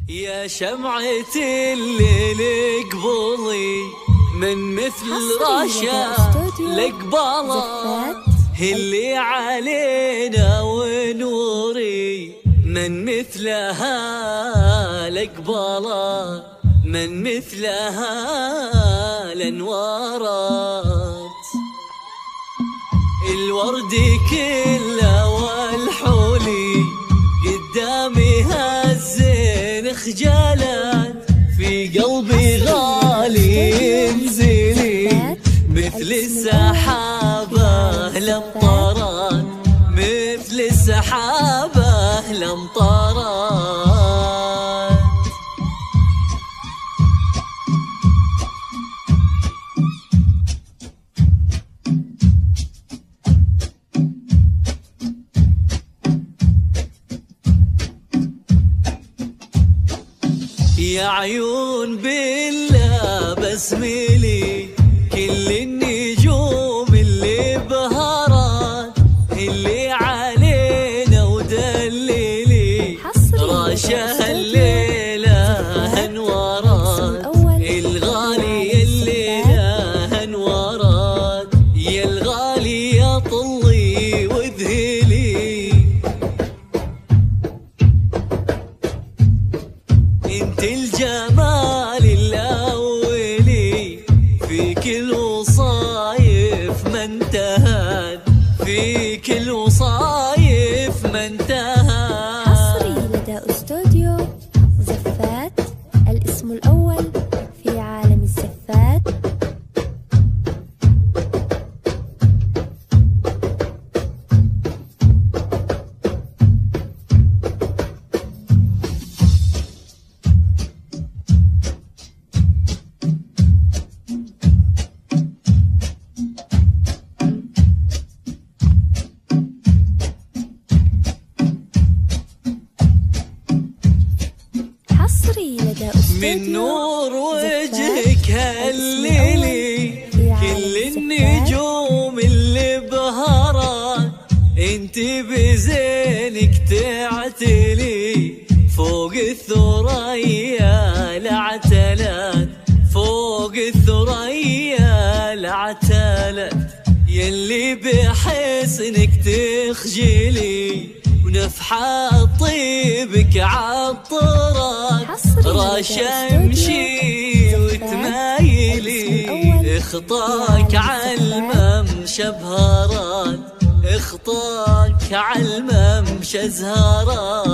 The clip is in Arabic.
يا شمعة الليل قبولي من مثل رشا القبالة اللي علينا ونوري من مثلها القبالة من مثلها الانوارات الورد كله والحولي قدامي هالزين خجالات في قلبي غالي انزلي مثل السحابة الامطارات مثل السحابة الامطارات. يا عيون بالله بسملي كل النجوم اللي بهارات اللي علينا ودللي راشها الليلة انوارات الغالي الليلة انوارات يا الغالي يا طلي وذهلي انت الجمال الاولي في كل وصايف ما انتهت في كل وصايف ما انتهت. حصري لدى استوديو زفات الاسم الاول في عالم الزفات. من نور وجهك هالليلي كل النجوم اللي بهارات انت بزينك تعتلي فوق الثريا العتلات فوق الثريا العتلات يلي بحسنك تخجلي ونفحة طيبك عطرات رشمشي وتمايلي اخطاك عالممشى بهارات اخطاك عالممشى زهارات.